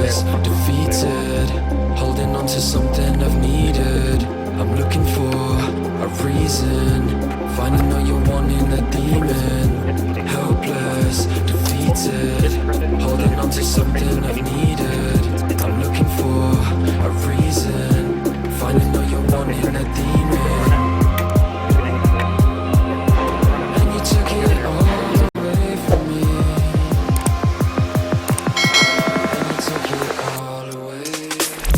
Helpless, defeated, holding on to something I've needed. I'm looking for a reason, finding all you're wanting a demon. Helpless, defeated, holding on to something I've needed.